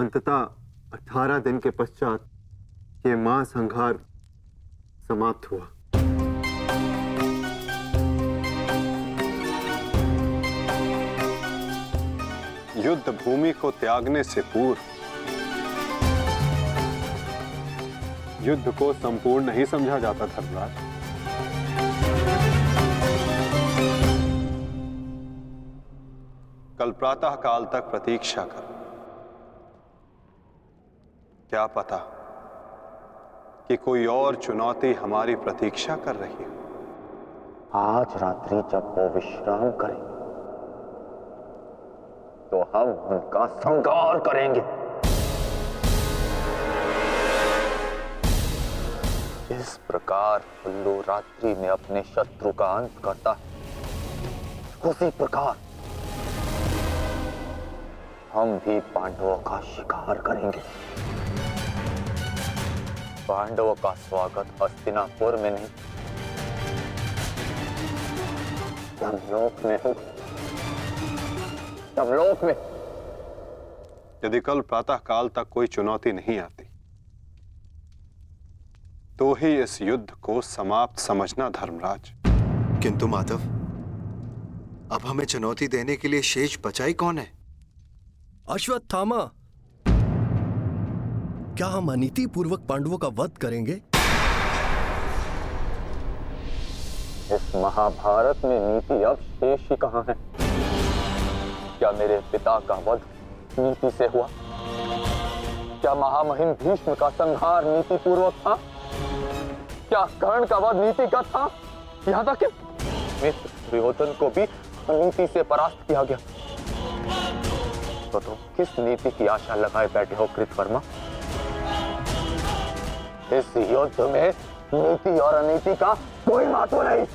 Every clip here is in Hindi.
अंततः 18 दिन के पश्चात ये महासंहार समाप्त हुआ। युद्ध भूमि को त्यागने से पूर्व युद्ध को संपूर्ण नहीं समझा जाता धर्मराज। कल प्रातः काल तक प्रतीक्षा कर। क्या पता कि कोई और चुनौती हमारी प्रतीक्षा कर रही हो। आज रात्रि जब वो विश्राम करें तो हम उनका संहार करेंगे। जिस प्रकार उल्लू रात्रि में अपने शत्रु का अंत करता है, उसी प्रकार हम भी पांडवों का शिकार करेंगे। पांडवों का स्वागत हस्तिनापुर में नहीं, यमलोक में होगा। यमलोक में। यदि कल प्रातः काल तक कोई चुनौती नहीं आती तो ही इस युद्ध को समाप्त समझना धर्मराज। किंतु माधव, अब हमें चुनौती देने के लिए शेष बचा ही कौन है? अश्वत्थामा। क्या हम अनीति पूर्वक पांडवों का वध करेंगे? इस महाभारत में नीति अब शेष ही कहां है? क्या मेरे पिता का वध नीति से हुआ? क्या महामहिम भीष्म का संहार नीति पूर्वक था? क्या कर्ण का वध नीति का था? यहाँ तक कि मित्र दुर्योधन को भी नीति से परास्त किया गया। तो तुम किस नीति की आशा लगाए बैठे हो कृतवर्मा? इस युद्ध में नीति और अनीति का कोई महत्व नहीं।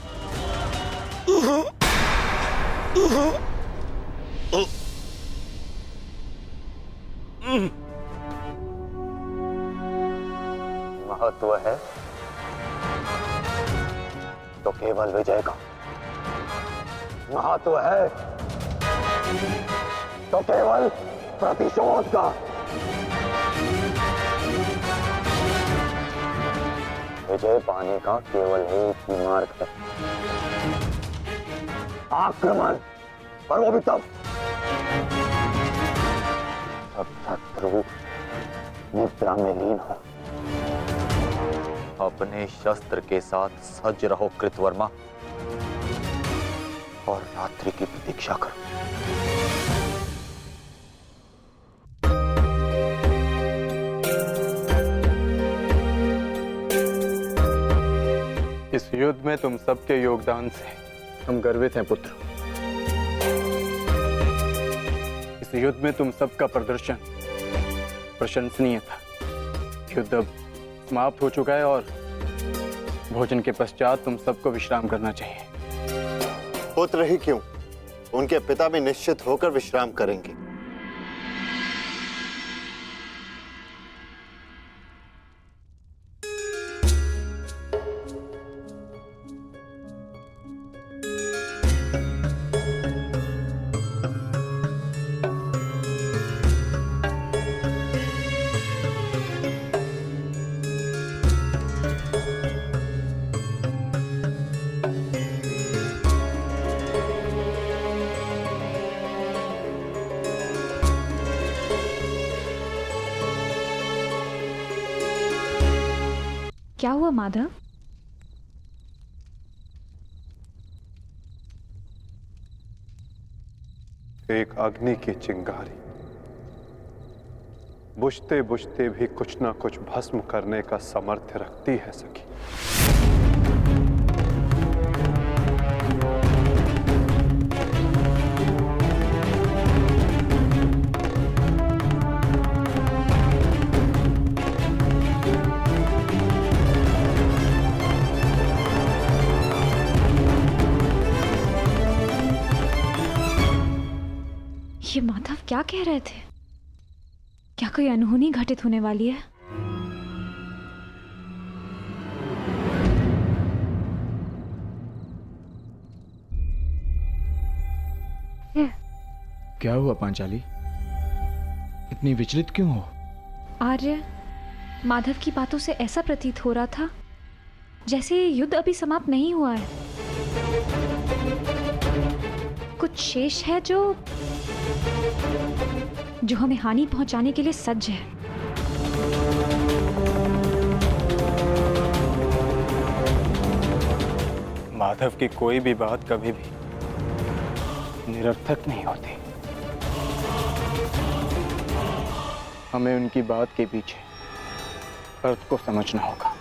महत्व है तो केवल विजय का। महत्व है तो केवल प्रतिशोध का। विजय पाने का केवल एक ही मार्ग है, आक्रमण। और वो भी तब जब शत्रु निद्रा में लीन हो। अपने शस्त्र के साथ सज्ज रहो कृतवर्मा, और रात्रि की प्रतीक्षा करो। इस युद्ध में तुम सबके योगदान से हम गर्वित हैं पुत्र। इस युद्ध में तुम सबका प्रदर्शन प्रशंसनीय था। युद्ध अब समाप्त हो चुका है और भोजन के पश्चात तुम सबको विश्राम करना चाहिए। पुत्र ही क्यों, उनके पिता भी निश्चित होकर विश्राम करेंगे। क्या हुआ माधव? एक अग्नि की चिंगारी बुझते बुझते भी कुछ ना कुछ भस्म करने का सामर्थ्य रखती है सखी। ये माधव क्या कह रहे थे? क्या कोई अनहोनी घटित होने वाली है? क्या हुआ पांचाली? इतनी विचलित क्यों हो? आर्य, माधव की बातों से ऐसा प्रतीत हो रहा था जैसे ये युद्ध अभी समाप्त नहीं हुआ है। कुछ शेष है जो हमें हानि पहुंचाने के लिए सज्ज है। माधव की कोई भी बात कभी भी निरर्थक नहीं होती। हमें उनकी बात के पीछे अर्थ को समझना होगा।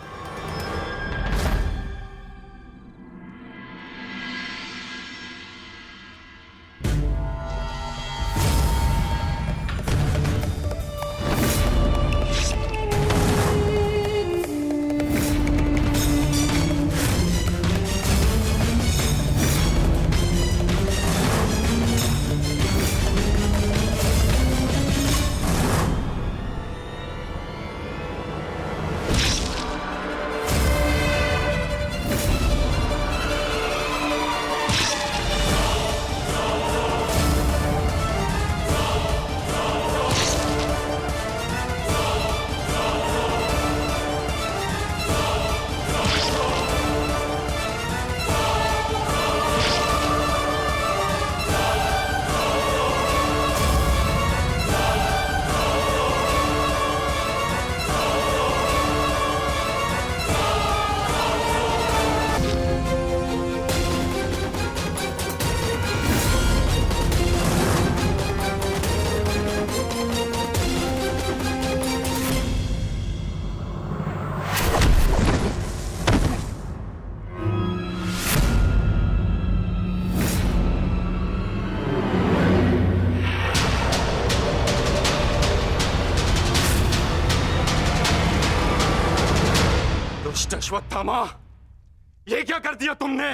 अश्वत्थामा, ये क्या कर दिया तुमने?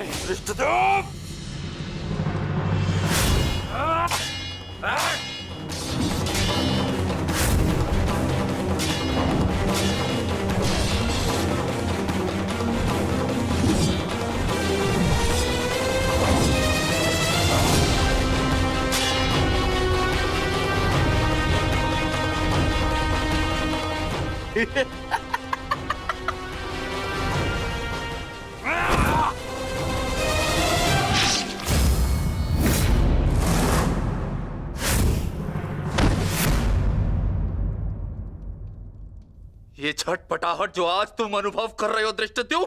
ये छटपटाहट जो आज तुम अनुभव कर रहे हो धृष्टद्युम्न,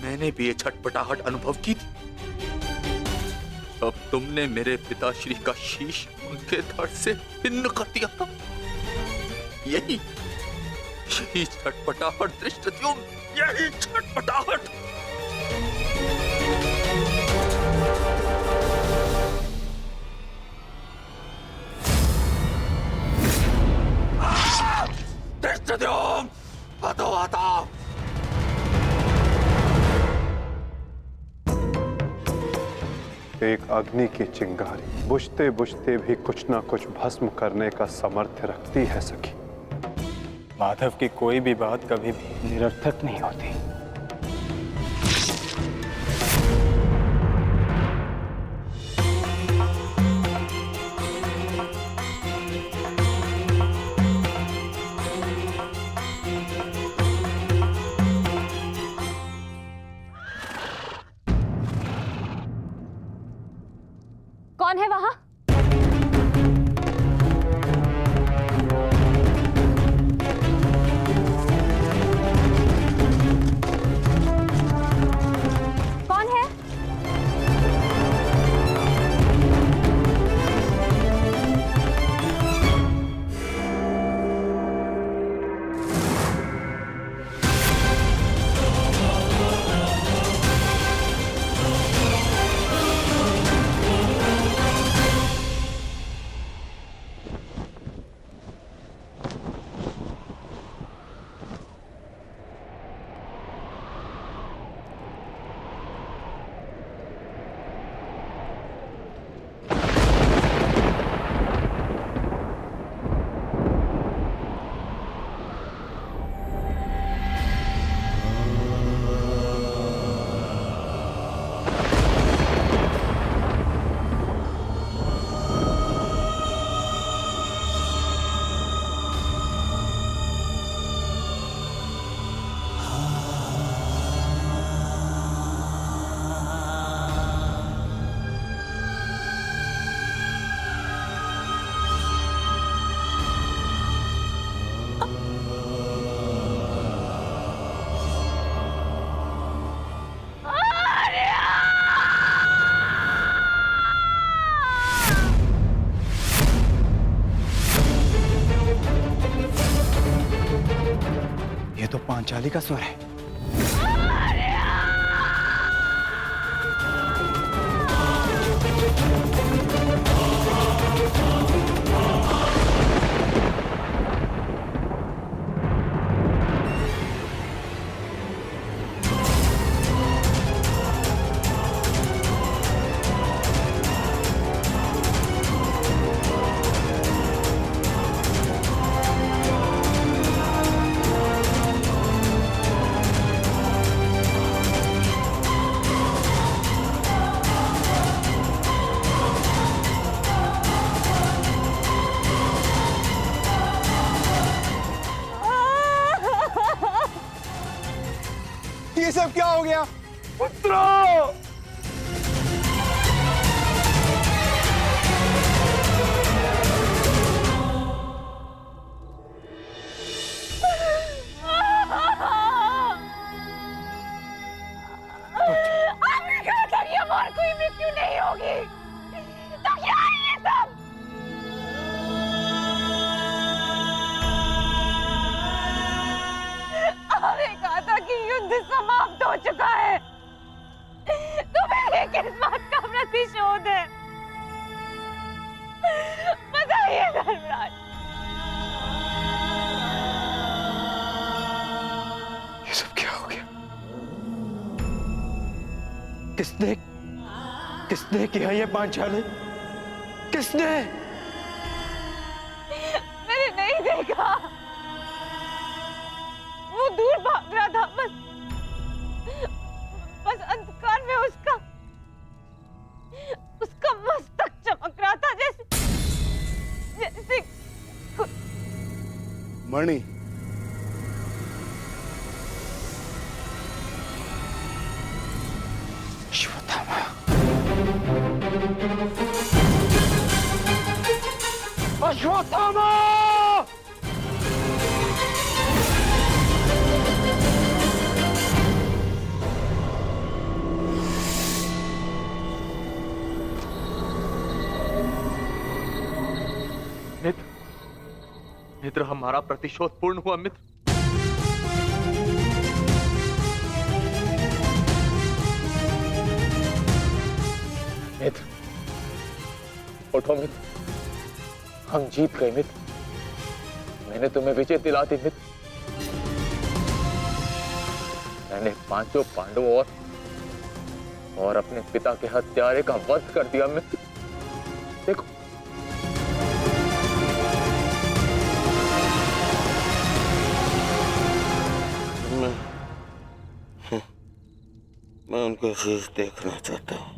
मैंने भी ये छटपटाहट अनुभव की थी। अब तुमने मेरे पिताश्री का शीश उनके धड़ से भिन्न कर दिया था। यही छटपटाहट धृष्टद्युम्न, यही छटपटाहट। धृष्टद्युम्न, हटो हटाओ। एक अग्नि की चिंगारी बुझते बुझते भी कुछ ना कुछ भस्म करने का सामर्थ्य रखती है सखी। माधव की कोई भी बात कभी भी निरर्थक नहीं होती। कौन है वहां? कौन है? तो पांचाली का स्वर है। ये सब क्या हो गया? आपने कहा था कि अब और कोई मृत्यु नहीं होगी, तो क्या है ये सब? आपने कहा था कि युद्ध समाप्त हो चुका है, तो मेरे किस बात का प्रतिशोध है? बताइए धर्मराज। ये सब क्या हो गया? किसने किया ये पांचाली? किसने? मैंने नहीं देखा, वो दूर भाग रहा था, बस अंधकार में उसका मस्तक चमक रहा था, जैसे मणि, अश्वत्थामा। अश्वत्थामा! मित्र, हमारा प्रतिशोध पूर्ण हुआ मित्र। मित्र, उठो मित्र, हम जीत गए मित्र। मैंने तुम्हें विजय दिला दी मित्र। मैंने पांचों पांडवों और अपने पिता के हत्यारे का वध कर दिया मित्र। देखो, मैं उनका शीश देखना चाहता हूँ।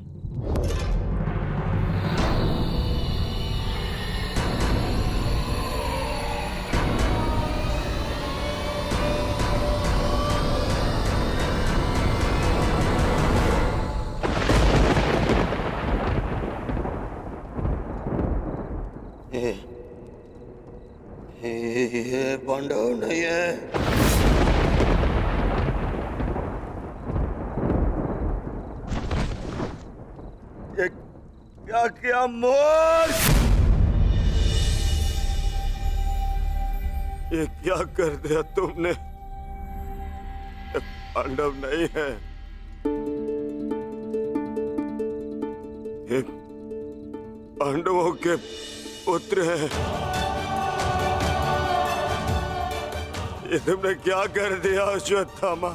ये पांडव नहीं है। ये क्या किया मूर्ख? ये क्या कर दिया तुमने? ये पांडव नहीं है, ये पांडवों के पुत्र हैं। ये तुमने क्या कर दिया अश्वत्थामा?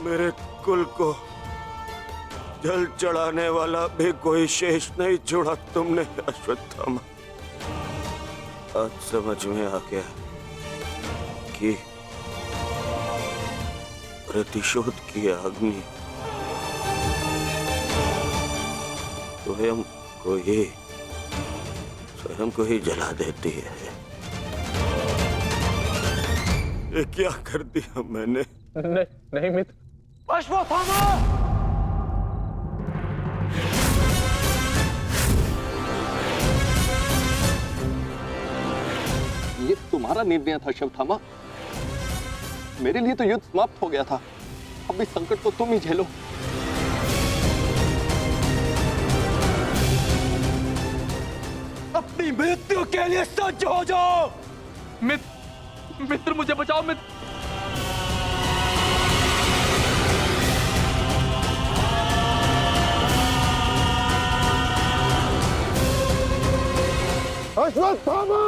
मेरे कुल को जल चढ़ाने वाला भी कोई शेष नहीं छोड़ा तुमने अश्वत्थामा। आज समझ में आ गया कि प्रतिशोध की अग्नि स्वयं को ही जला देती है। ये क्या कर दिया मैंने? नहीं मित्र। अश्वत्थामा! ये तुम्हारा निर्णय था अश्वत्थामा। मेरे लिए तो युद्ध समाप्त हो गया था। अब इस संकट को तुम ही झेलो। अपनी मृत्यु के लिए सज्ज हो जाओ। मित्र मुझे बचाओ मित्र। अश्वत्थामा!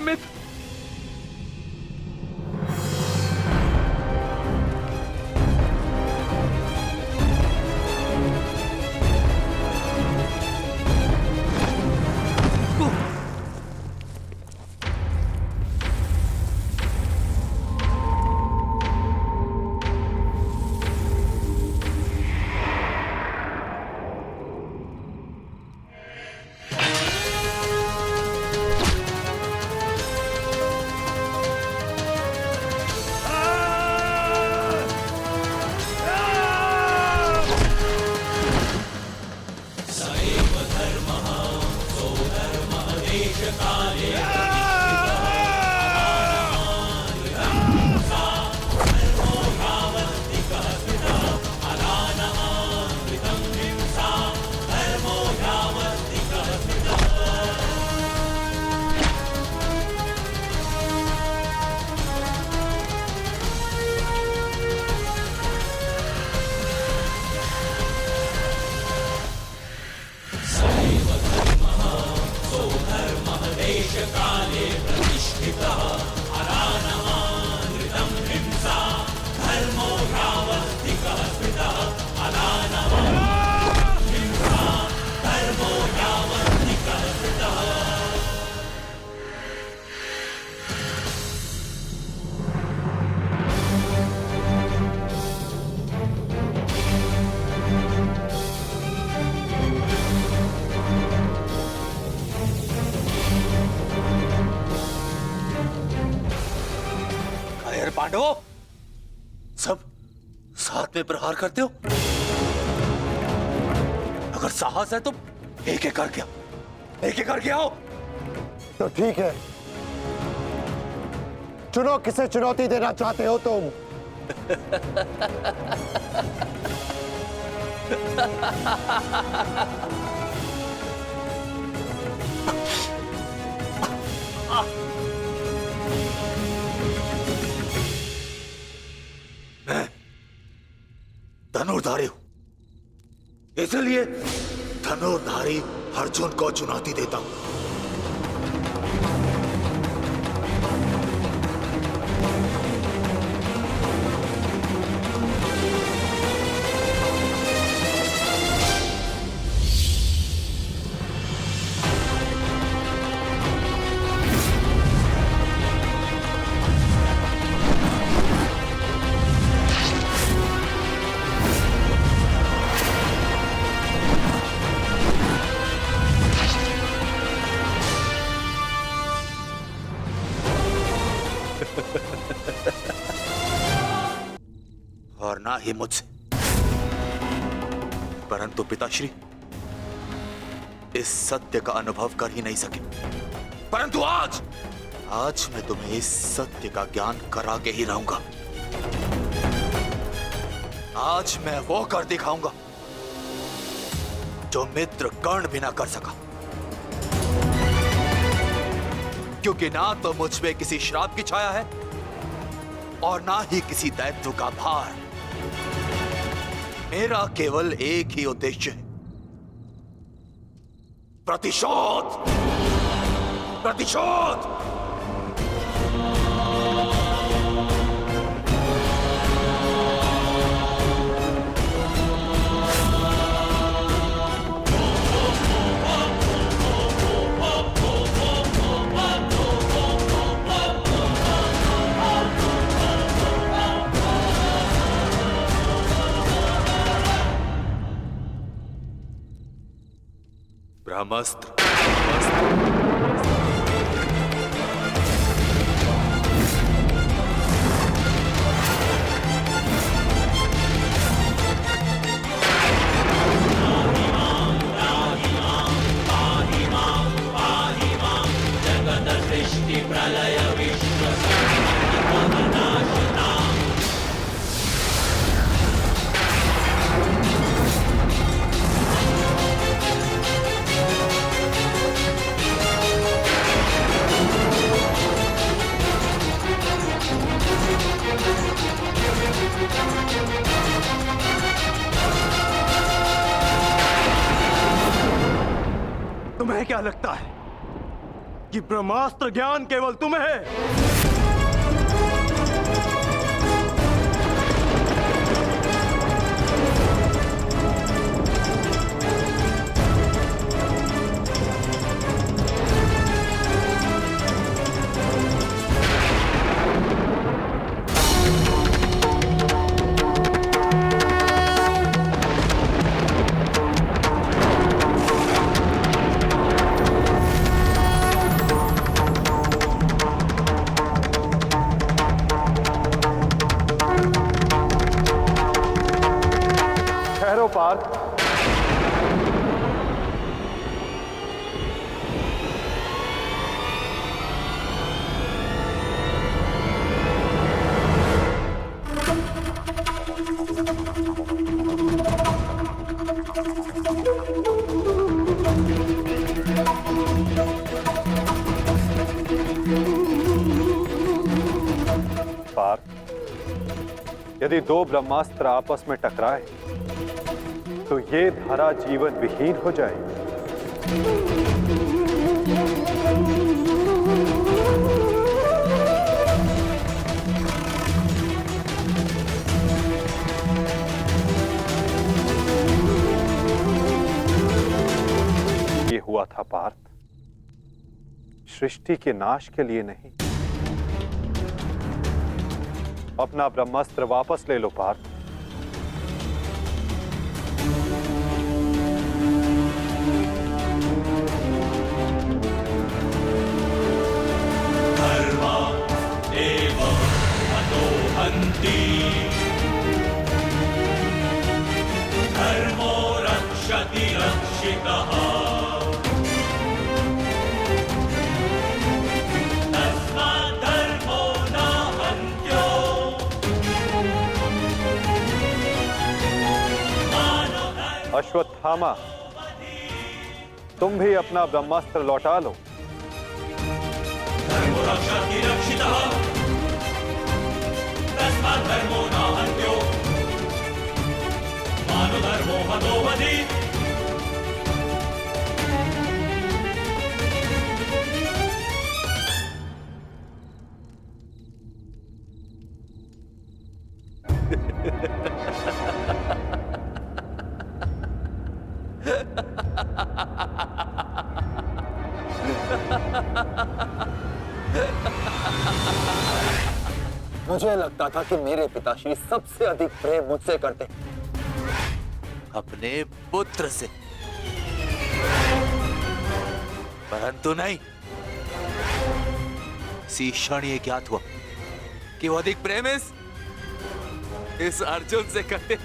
मित्र पांडवों, सब साथ में प्रहार करते हो? अगर साहस है तो एक एक करके आओ। तो ठीक है, चुनो किसे चुनौती देना चाहते हो तुम। मैं धनुर्धारी हूं, इसलिए धनुर्धारी अर्जुन को चुनौती देता हूं। और ना ही मुझसे, परंतु पिताश्री इस सत्य का अनुभव कर ही नहीं सके। परंतु आज मैं तुम्हें इस सत्य का ज्ञान करा के ही रहूंगा। आज मैं वो कर दिखाऊंगा जो मित्र कर्ण भी ना कर सका, क्योंकि ना तो मुझ पे किसी श्राप की छाया है और ना ही किसी दायित्व का भार। मेरा केवल एक ही उद्देश्य है, प्रतिशोध। प्रतिशोध। ब्रह्मास्त्र। तुम्हें क्या लगता है कि ब्रह्मास्त्र ज्ञान केवल तुम्हें है? ठहरो पार्थ। पार्थ, यदि दो ब्रह्मास्त्र आपस में टकराए तो ये धरा जीवन विहीन हो जाएगी। ये हुआ था पार्थ, सृष्टि के नाश के लिए नहीं। अपना ब्रह्मास्त्र वापस ले लो पार्थ। धर्मो रक्षति रक्षितः तस्मात् धर्मो न हन्त्यो अश्वत्थामा, तुम भी अपना ब्रह्मास्त्र लौटा लो। धर्मो रक्षति रक्षितः तस्मात् धर्मो न हन्त्यो मानो धर्मो हतो वधि। मुझे लगता था कि मेरे पिताश्री सबसे अधिक प्रेम मुझसे करते, अपने पुत्र से, परंतु नहीं। इसी क्षण ये ज्ञात हुआ कि वो अधिक प्रेम इस अर्जुन से करते।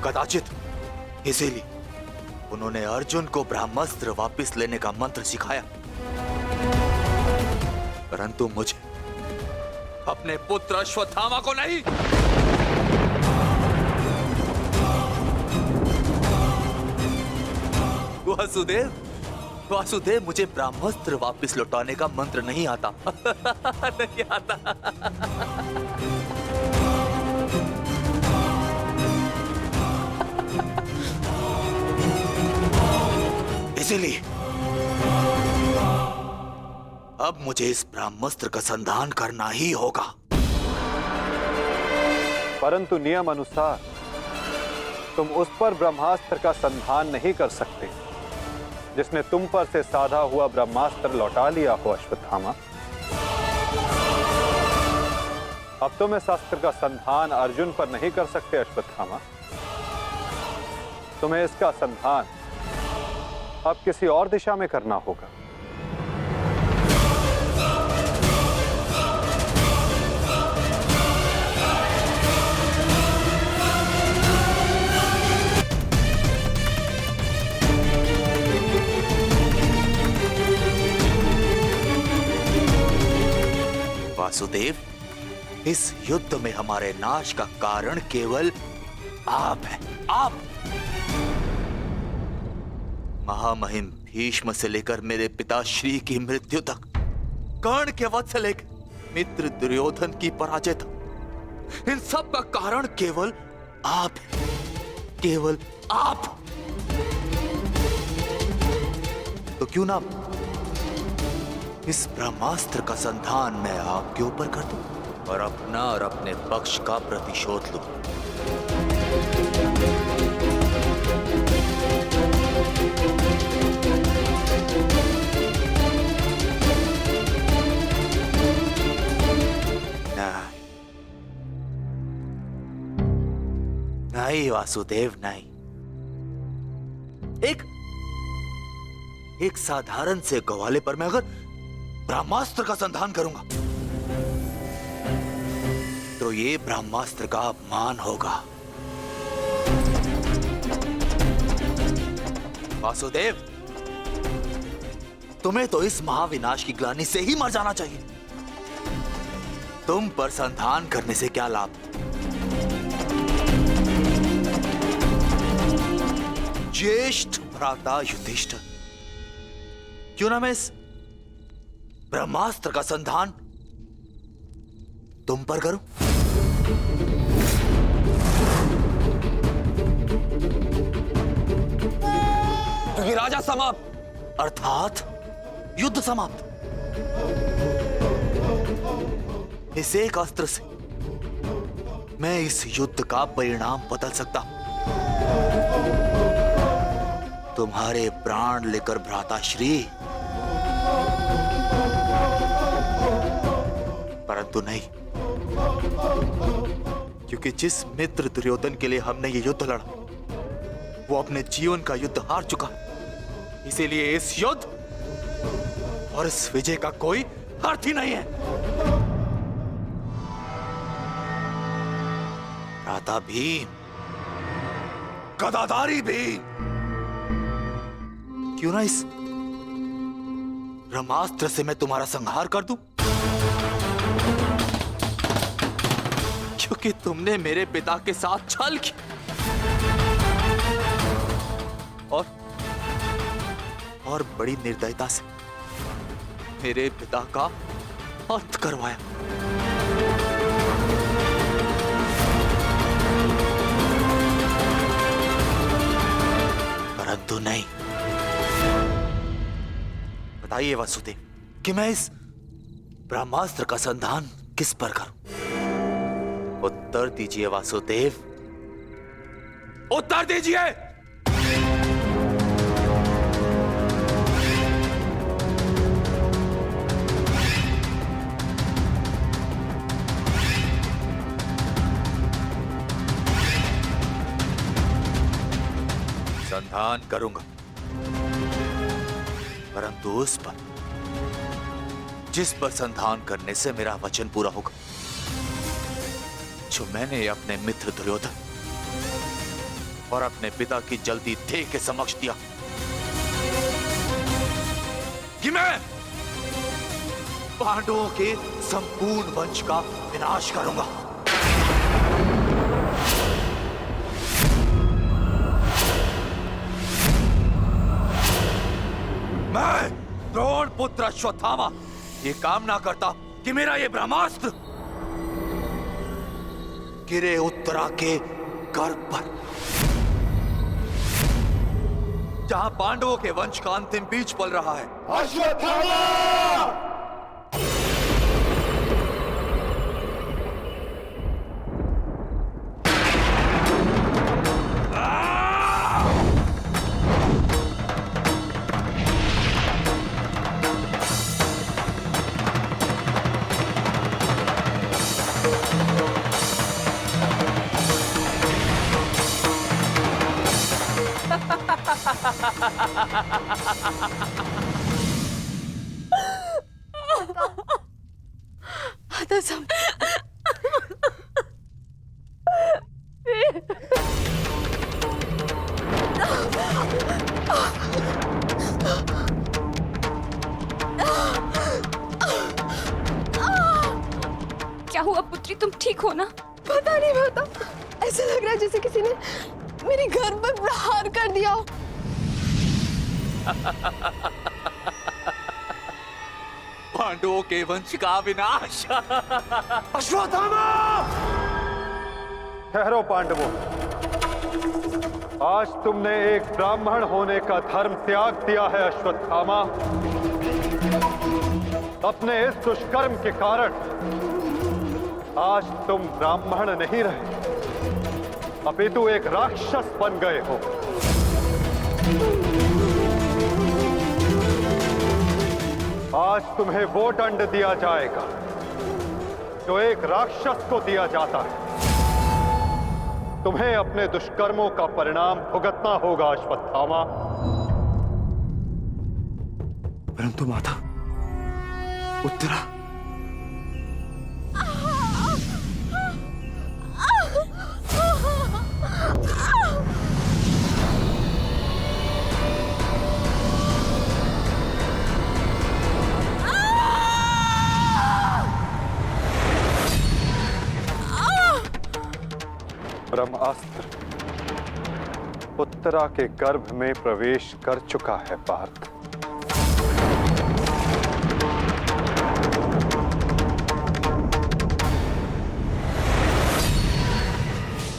कदाचित इसीलिए उन्होंने अर्जुन को ब्रह्मास्त्र वापस लेने का मंत्र सिखाया, परंतु मुझे, अपने पुत्र अश्वत्थामा को नहीं। वासुदेव, वासुदेव, मुझे ब्रह्मास्त्र वापस लौटाने का मंत्र नहीं आता। नहीं आता। इसीलिए अब मुझे इस ब्रह्मास्त्र का संधान करना ही होगा। परंतु नियम अनुसार तुम उस पर ब्रह्मास्त्र का संधान नहीं कर सकते जिसने तुम पर से साधा हुआ ब्रह्मास्त्र लौटा लिया हो अश्वत्थामा। अब तुम इस अस्त्र का संधान अर्जुन पर नहीं कर सकते अश्वत्थामा। तुम्हें इसका संधान अब किसी और दिशा में करना होगा। वासुदेव, इस युद्ध में हमारे नाश का कारण केवल आप हैं। आप, महामहिम भीष्म से लेकर मेरे पिताश्री की मृत्यु तक, कर्ण के वध से लेकर मित्र दुर्योधन की पराजय तक, इन सब का कारण केवल आप हैं। केवल आप। तो क्यों ना इस ब्रह्मास्त्र का संधान मैं आपके ऊपर कर दूं और अपना और अपने पक्ष का प्रतिशोध लूं। नहीं वासुदेव, नहीं। एक साधारण से ग्वाले पर मैं अगर ब्रह्मास्त्र का संधान करूंगा तो ये ब्रह्मास्त्र का अपमान होगा। वासुदेव, तुम्हें तो इस महाविनाश की ग्लानि से ही मर जाना चाहिए। तुम पर संधान करने से क्या लाभ? ज्येष्ठ भ्राता युधिष्ठिर, क्यों ना मैं इस ब्रह्मास्त्र का संधान तुम पर करूं? क्योंकि राजा समाप्त, अर्थात युद्ध समाप्त। इस एक अस्त्र से मैं इस युद्ध का परिणाम बदल सकता हूं। तुम्हारे प्राण लेकर भ्राताश्री, परंतु नहीं, क्योंकि जिस मित्र दुर्योधन के लिए हमने ये युद्ध लड़ा वो अपने जीवन का युद्ध हार चुका है। इसीलिए इस युद्ध और इस विजय का कोई अर्थ ही नहीं है। भ्राता भीम, गदाधारी भीम, क्यों ना इस ब्रह्मास्त्र से मैं तुम्हारा संहार कर दूं? क्योंकि तुमने मेरे पिता के साथ छल किया और बड़ी निर्दयता से मेरे पिता का अंत करवाया। परंतु नहीं। बताइए वासुदेव कि मैं इस ब्रह्मास्त्र का संधान किस पर करूं? उत्तर दीजिए वासुदेव, उत्तर दीजिए। संधान करूंगा, परंतु उस पर जिस पर संधान करने से मेरा वचन पूरा होगा, जो मैंने अपने मित्र दुर्योधन और अपने पिता की जल्दी देह के समक्ष दिया कि मैं पांडवों के संपूर्ण वंश का विनाश करूंगा। मैं द्रोण पुत्र अश्वत्थामा ये कामना करता कि मेरा ये ब्रह्मास्त्र गिरे उत्तरा के गर्भ पर, जहां पांडवों के वंश का अंतिम बीज पल रहा है। अश्वत्थामा! तो सब क्या हुआ पुत्री, तुम ठीक हो ना? पता नहीं माता, ऐसा लग रहा है जैसे किसी ने मेरी घर पर प्रहार कर दिया हो। पांडवों के वंश का विनाश। अश्वत्थामा! ठहरो पांडवों, आज तुमने एक ब्राह्मण होने का धर्म त्याग दिया है अश्वत्थामा। अपने इस दुष्कर्म के कारण आज तुम ब्राह्मण नहीं रहे, अपितु एक राक्षस बन गए हो। आज तुम्हें वो दंड दिया जाएगा जो एक राक्षस को दिया जाता है। तुम्हें अपने दुष्कर्मों का परिणाम भुगतना होगा अश्वत्थामा। परंतु माता, उत्तरा ब्रह्मास्त्र उत्तरा के गर्भ में प्रवेश कर चुका है पार्थ।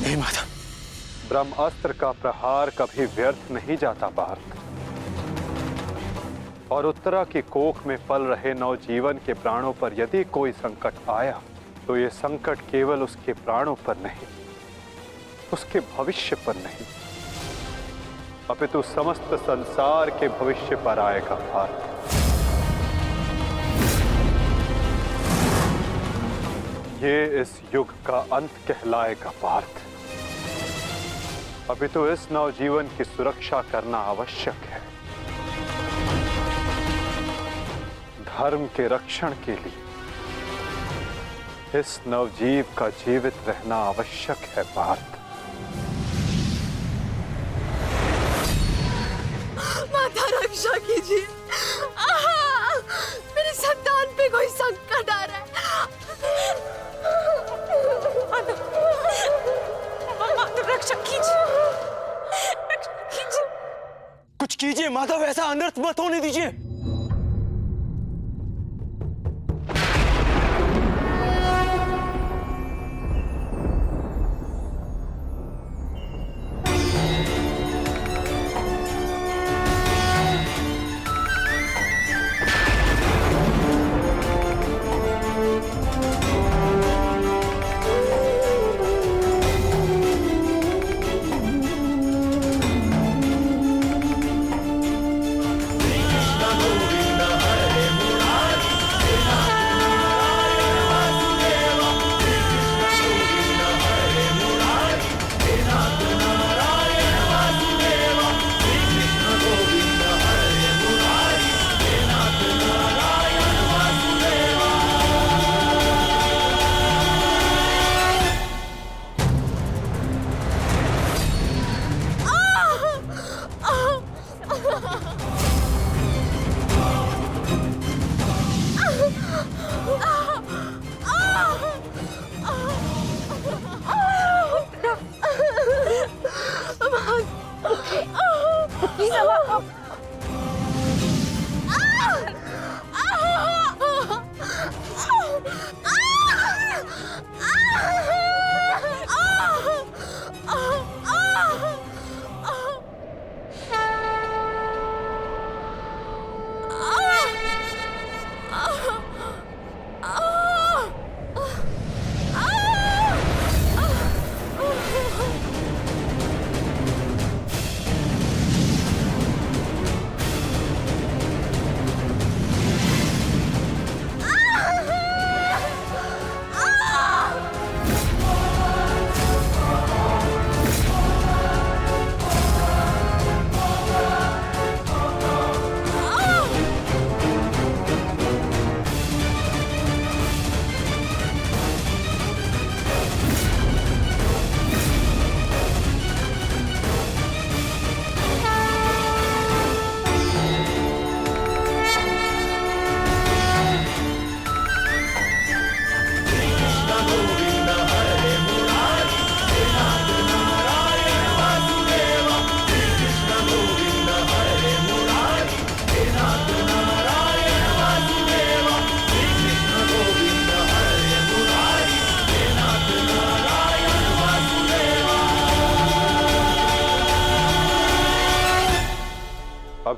नहीं माता, ब्रह्मास्त्र का प्रहार कभी व्यर्थ नहीं जाता पार्थ। और उत्तरा की कोख में पल रहे नवजीवन के प्राणों पर यदि कोई संकट आया तो ये संकट केवल उसके प्राणों पर नहीं, उसके भविष्य पर नहीं, अपितु समस्त संसार के भविष्य पर आएगा पार्थ। ये इस युग का अंत कहलाएगा पार्थ। अपितु इस नवजीवन की सुरक्षा करना आवश्यक है। धर्म के रक्षण के लिए इस नवजीव का जीवित रहना आवश्यक है पार्थ। माता रक्षा कीजिए, मेरी संतान पे कोई संकट आ रहा है। माता रक्षा कीजिए, रक्षा कीजिए। कुछ कीजिए माधव, ऐसा अनर्थ मत होने दीजिए। कृष्ण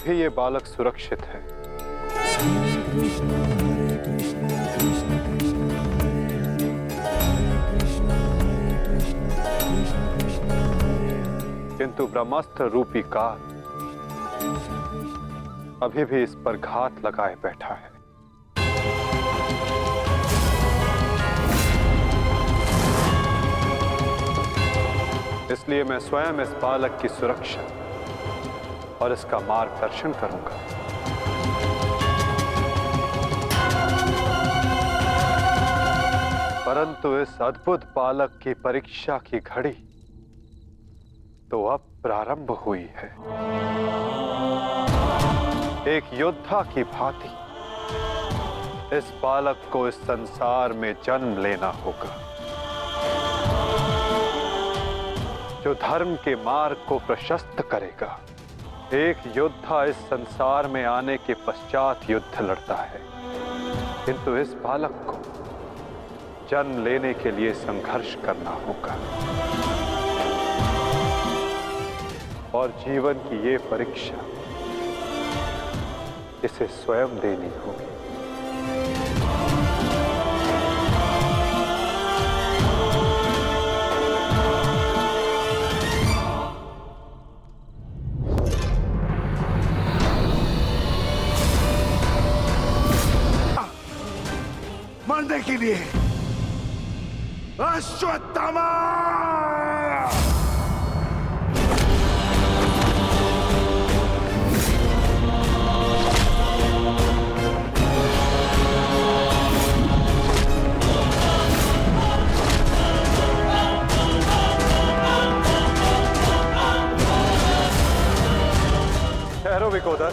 अभी ये बालक सुरक्षित है। किंतु ब्रह्मास्त्र रूपी काल अभी भी इस पर घात लगाए बैठा है। इसलिए मैं स्वयं इस बालक की सुरक्षा और इसका मार्गदर्शन करूंगा। परंतु इस अद्भुत बालक की परीक्षा की घड़ी तो अब प्रारंभ हुई है। एक योद्धा की भांति इस बालक को इस संसार में जन्म लेना होगा, जो धर्म के मार्ग को प्रशस्त करेगा। एक योद्धा इस संसार में आने के पश्चात युद्ध लड़ता है, किंतु इस बालक को जन्म लेने के लिए संघर्ष करना होगा और जीवन की ये परीक्षा इसे स्वयं देनी होगी। मरने के लिए अश्वत्थामा! ठहरो विकोदर।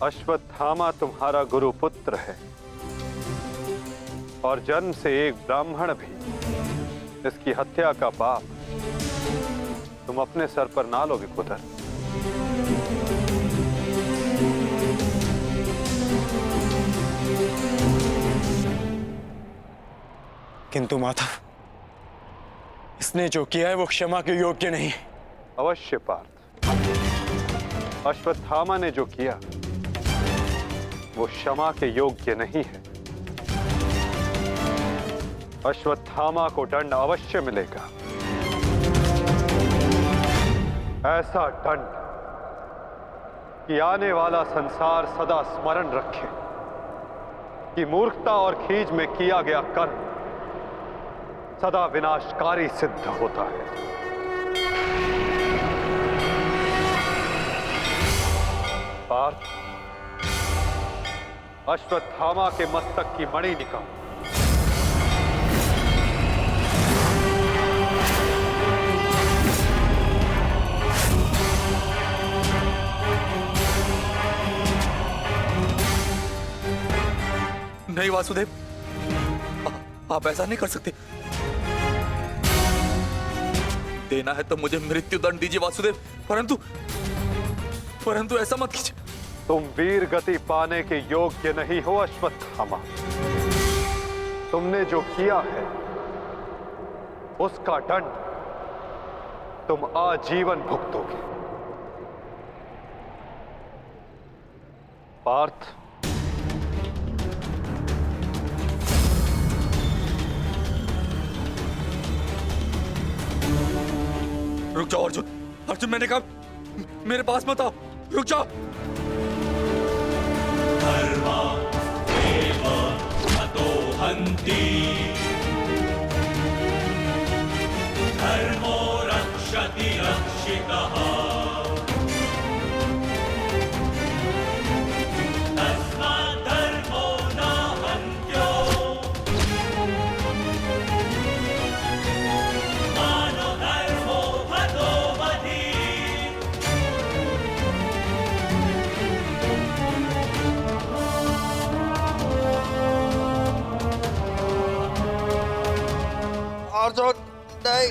अश्वत्थामा तुम्हारा गुरु पुत्र है और जन्म से एक ब्राह्मण भी इसकी हत्या का पाप तुम अपने सर पर ना लो विकोदर। किंतु माधव, इसने जो किया है वो क्षमा के योग्य नहीं। अवश्य पार्थ, अश्वत्थामा ने जो किया वो क्षमा के योग्य नहीं है। अश्वत्थामा को दंड अवश्य मिलेगा, ऐसा दंड कि आने वाला संसार सदा स्मरण रखे कि मूर्खता और खीज में किया गया कर्म सदा विनाशकारी सिद्ध होता है। पार्थ, अश्वत्थामा के मस्तक की मणि निकाल। नहीं वासुदेव, आप ऐसा नहीं कर सकते। देना है तो मुझे मृत्यु दंड दीजिए वासुदेव, परंतु ऐसा मत कीजिए। तुम वीर गति पाने के योग्य नहीं हो अश्वत्थामा। तुमने जो किया है उसका दंड तुम आजीवन भुगतोगे। पार्थ, रुक जाओ अर्जुन, अर्जुन मैंने कहा मेरे पास मत आओ, रुक जाओ। धर्मा एव हतो हन्ति, धर्मो रक्षति रक्षितः, तस्मात् धर्मो न हन्त्यो, मानो धर्मो हतो वधि। अर्जुन नहीं,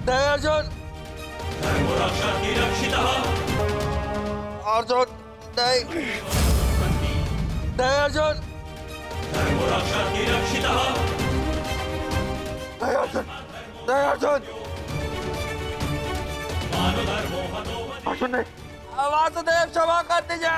नहीं अर्जुन, धर्मो रक्षति रक्षितः, अर्जुन नहीं। अर्जुन धर्मो रक्षति रक्षितः अर्जुन मानो धर्मो हतो वधि अर्जुन नहीं, वासुदेव क्षमा कर दीजिए।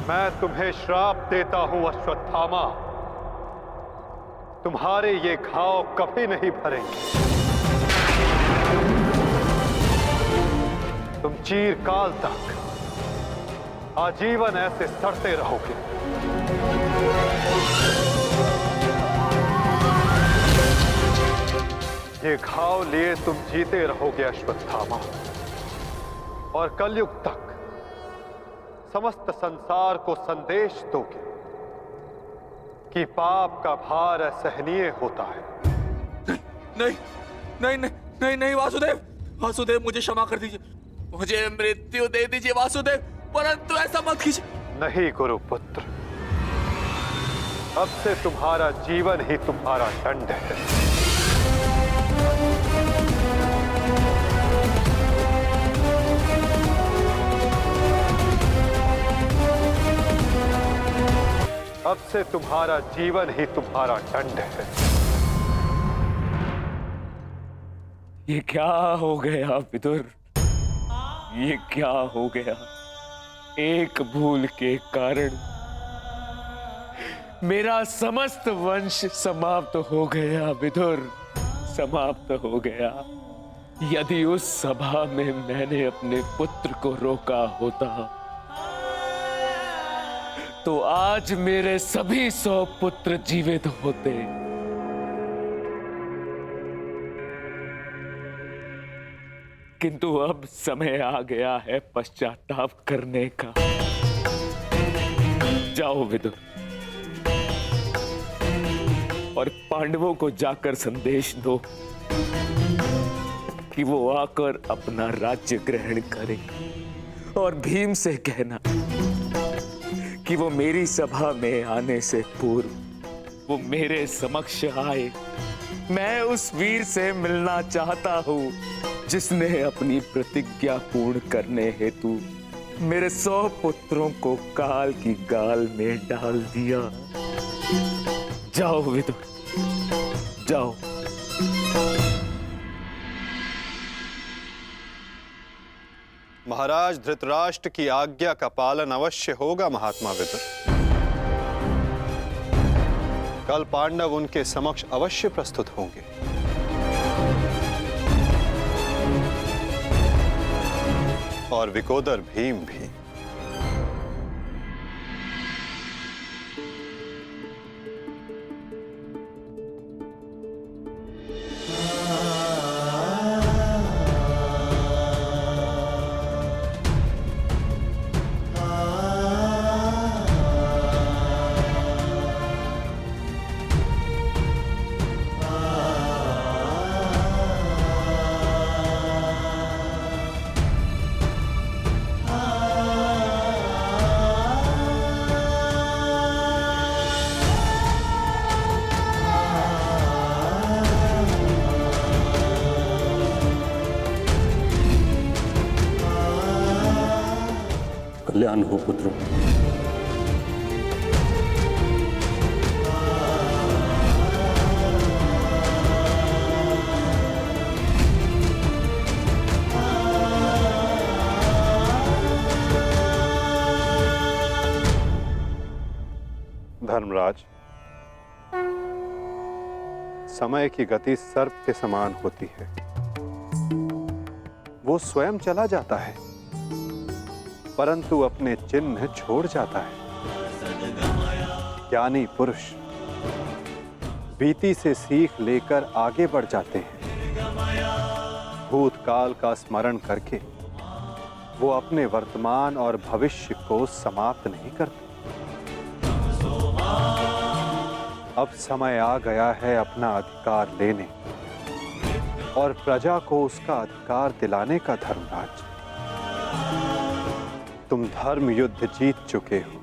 मैं तुम्हें श्राप देता हूं अश्वत्थामा, तुम्हारे ये घाव कभी नहीं भरेंगे। तुम चिरकाल तक आजीवन ऐसे सड़ते रहोगे। ये घाव लिए तुम जीते रहोगे अश्वत्थामा, और कलयुग तक समस्त संसार को संदेश दोगे कि पाप का भार असहनीय होता है। नहीं नहीं नहीं नहीं नहीं वासुदेव, वासुदेव मुझे क्षमा कर दीजिए, मुझे मृत्यु दे दीजिए वासुदेव, परंतु ऐसा मत कीजिए। नहीं गुरुपुत्र, अब से तुम्हारा जीवन ही तुम्हारा दंड है। अब से तुम्हारा जीवन ही तुम्हारा दंड है। ये क्या हो गया विदुर, ये क्या हो गया? एक भूल के कारण मेरा समस्त वंश समाप्त हो गया विदुर, समाप्त हो गया। यदि उस सभा में मैंने अपने पुत्र को रोका होता तो आज मेरे सभी 100 पुत्र जीवित होते। किंतु अब समय आ गया है पश्चाताप करने का। जाओ विदुर, और पांडवों को जाकर संदेश दो कि वो आकर अपना राज्य ग्रहण करें, और भीम से कहना कि वो मेरी सभा में आने से पूर्व वो मेरे समक्ष आए। मैं उस वीर से मिलना चाहता हूं जिसने अपनी प्रतिज्ञा पूर्ण करने हेतु मेरे 100 पुत्रों को काल की गाल में डाल दिया। जाओ विदुर, जाओ। महाराज धृतराष्ट्र की आज्ञा का पालन अवश्य होगा महात्मा विदुर। कल पांडव उनके समक्ष अवश्य प्रस्तुत होंगे। और विकोदर भीम भी। ज्ञान हो पुत्रों। धर्मराज, समय की गति सर्प के समान होती है। वो स्वयं चला जाता है परंतु अपने चिन्ह छोड़ जाता है। ज्ञानी पुरुष बीती से सीख लेकर आगे बढ़ जाते हैं। भूतकाल का स्मरण करके वो अपने वर्तमान और भविष्य को समाप्त नहीं करते। अब समय आ गया है अपना अधिकार लेने और प्रजा को उसका अधिकार दिलाने का। धर्मराज, तुम धर्म युद्ध जीत चुके हो,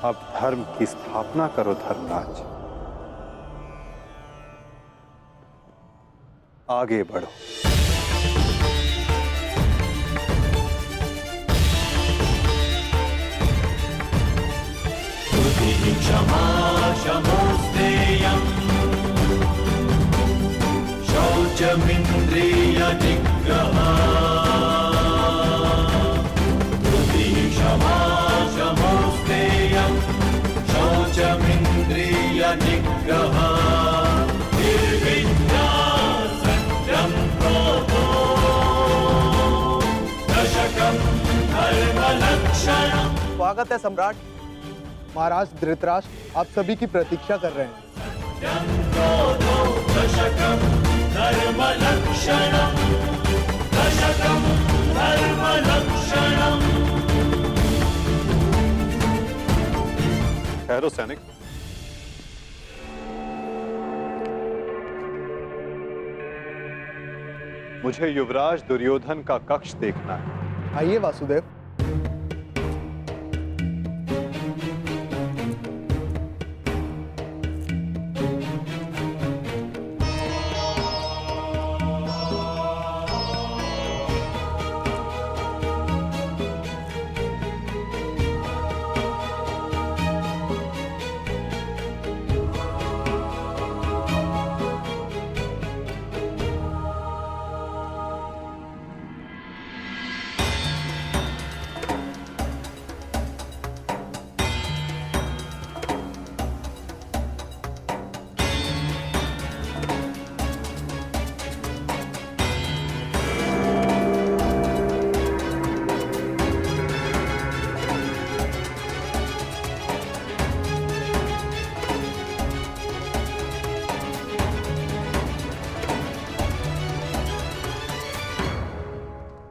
अब धर्म की स्थापना करो। धर्मराज, आगे बढ़ो। क्षमा क्षमोस्तेयम् शौचमिन्द्रिय निग्रहा। क्षमा क्षमोस्तेयम् शौचमिन्द्रिय निग्रहा। निर्विद्या सत्यं क्रोधो दशकं धर्मलक्षणम्। स्वागत है सम्राट। महाराज धृतराष्ट्र आप सभी की प्रतीक्षा कर रहे हैं। ठहरो सैनिक। मुझे युवराज दुर्योधन का कक्ष देखना है। आइए वासुदेव।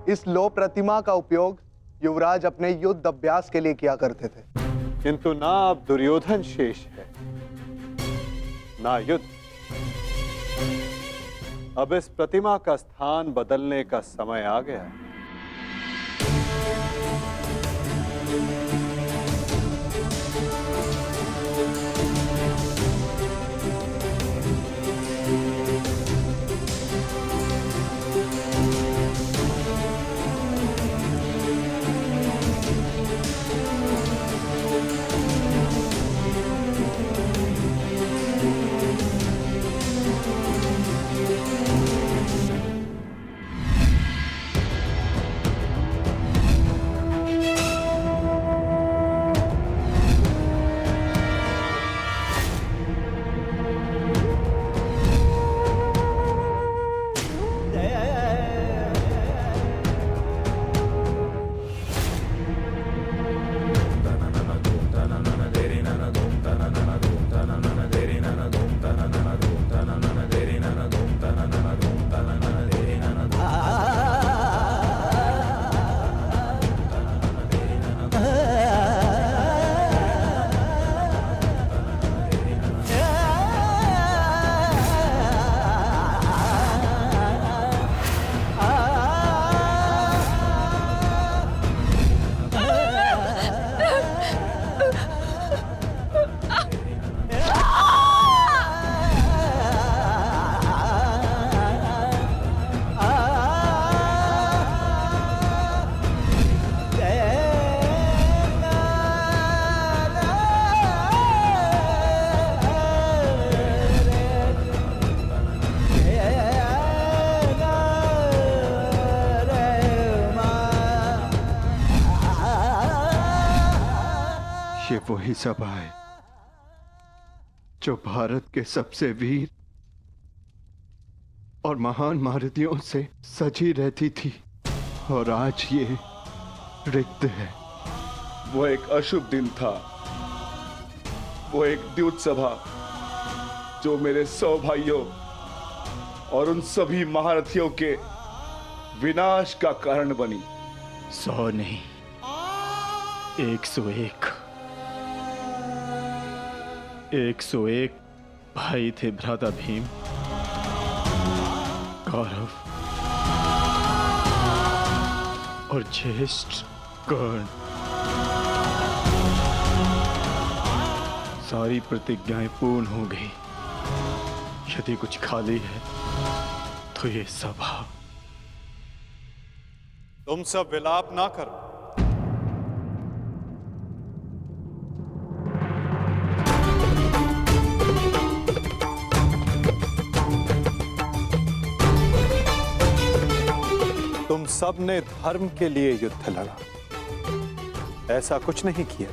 इस लो प्रतिमा का उपयोग युवराज अपने युद्ध अभ्यास के लिए किया करते थे। किंतु ना अब दुर्योधन शेष है, ना युद्ध। अब इस प्रतिमा का स्थान बदलने का समय आ गया है। वही सभा है जो भारत के सबसे वीर और महान महारथियों से सजी रहती थी, और आज ये रिक्त है। वो एक अशुभ दिन था, वो एक द्यूत सभा जो मेरे 100 भाइयों और उन सभी महारथियों के विनाश का कारण बनी। 100 नहीं, 101 101 भाई थे भ्राता भीम, कौरव और ज्येष्ठ कर्ण। सारी प्रतिज्ञाएं पूर्ण हो गई। यदि कुछ खाली है तो ये सभा। तुम सब विलाप ना करो। तुम सब ने धर्म के लिए युद्ध लड़ा, ऐसा कुछ नहीं किया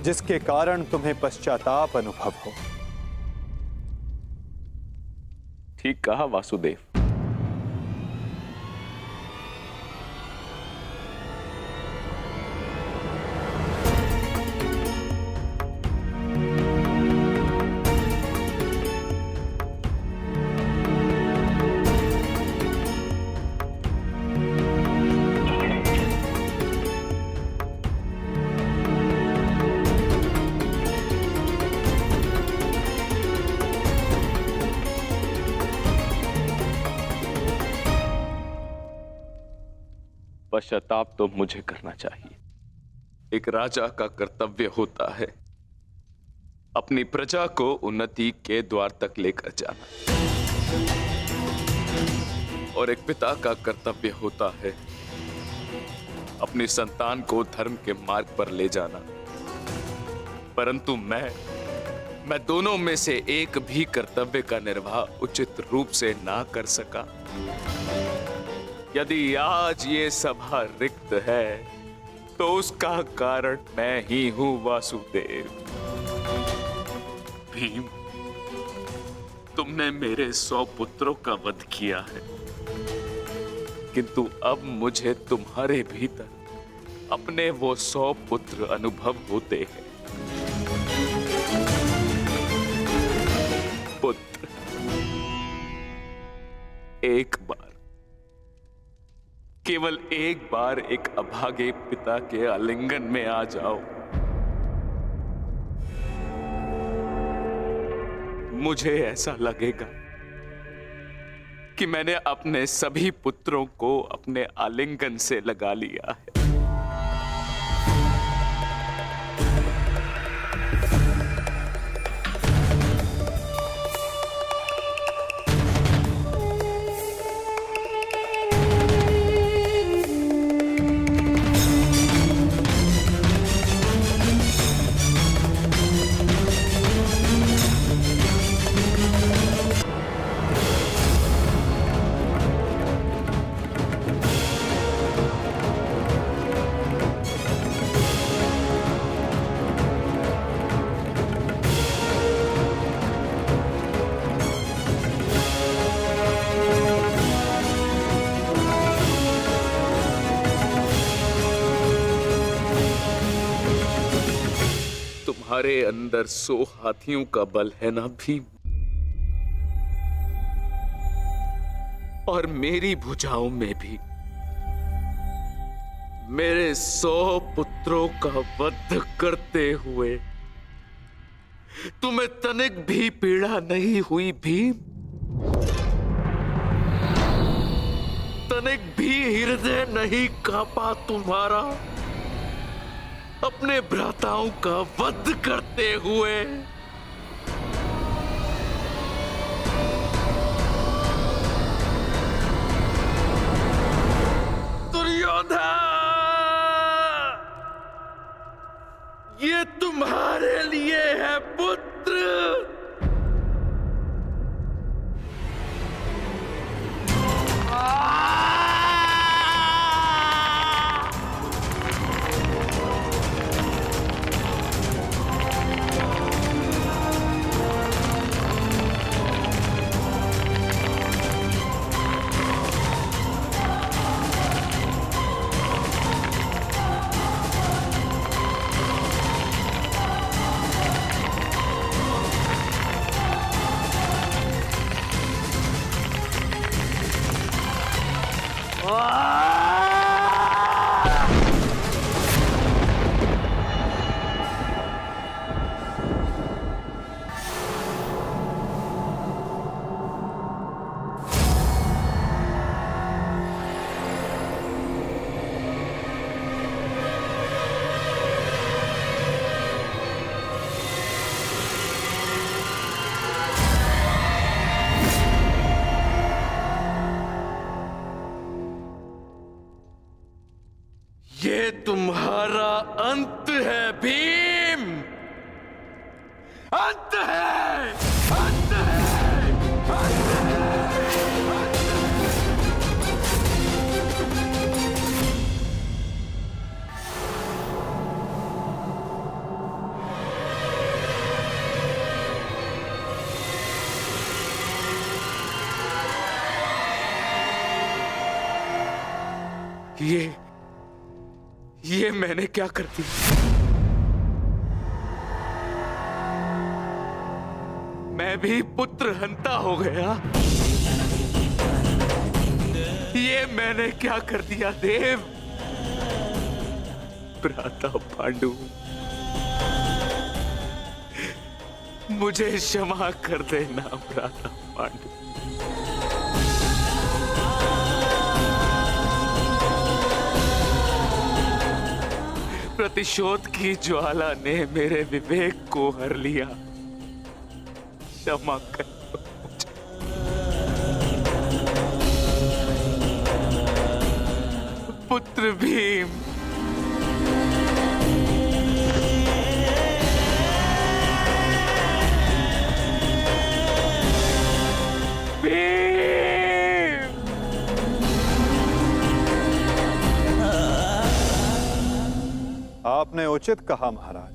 जिसके कारण तुम्हें पश्चाताप अनुभव हो। ठीक कहा वासुदेव। पश्चाताप तो मुझे करना चाहिए। एक राजा का कर्तव्य होता है अपनी प्रजा को उन्नति के द्वार तक लेकर जाना, और एक पिता का कर्तव्य होता है अपनी संतान को धर्म के मार्ग पर ले जाना। परंतु मैं दोनों में से एक भी कर्तव्य का निर्वाह उचित रूप से ना कर सका। यदि आज ये सभा रिक्त है तो उसका कारण मैं ही हूं वासुदेव। भीम, तुमने मेरे 100 पुत्रों का वध किया है, किंतु अब मुझे तुम्हारे भीतर अपने वो 100 पुत्र अनुभव होते हैं। पुत्र, एक बार, केवल एक बार एक अभागे पिता के आलिंगन में आ जाओ। मुझे ऐसा लगेगा कि मैंने अपने सभी पुत्रों को अपने आलिंगन से लगा लिया है। तुम्हारे अंदर 100 हाथियों का बल है ना भीम, और मेरी भुजाओं में भी मेरे 100 पुत्रों का वध करते हुए तुम्हें तनिक भी पीड़ा नहीं हुई भीम? तनिक भी हृदय नहीं कांपा तुम्हारा अपने भ्राताओं का वध करते हुए? दुर्योधन, ये तुम्हारे लिए है पुत्र। तुम्हारा अंत है भीम, अंत है, अंत है, अंत है। ये मैंने क्या कर दिया? मैं भी पुत्र हंता हो गया। ये मैंने क्या कर दिया देव? भ्राता पांडु, मुझे क्षमा कर देना भ्राता पांडु। प्रतिशोध की ज्वाला ने मेरे विवेक को हर लिया, क्षमा कर मुझे। पुत्र भीम, आपने उचित कहा महाराज।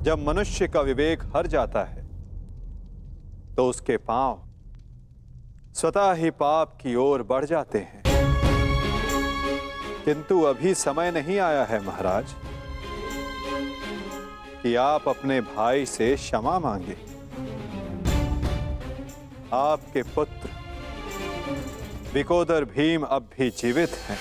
जब मनुष्य का विवेक हर जाता है तो उसके पांव स्वतः ही पाप की ओर बढ़ जाते हैं। किंतु अभी समय नहीं आया है महाराज कि आप अपने भाई से क्षमा मांगे। आपके पुत्र विकोदर भीम अब भी जीवित हैं।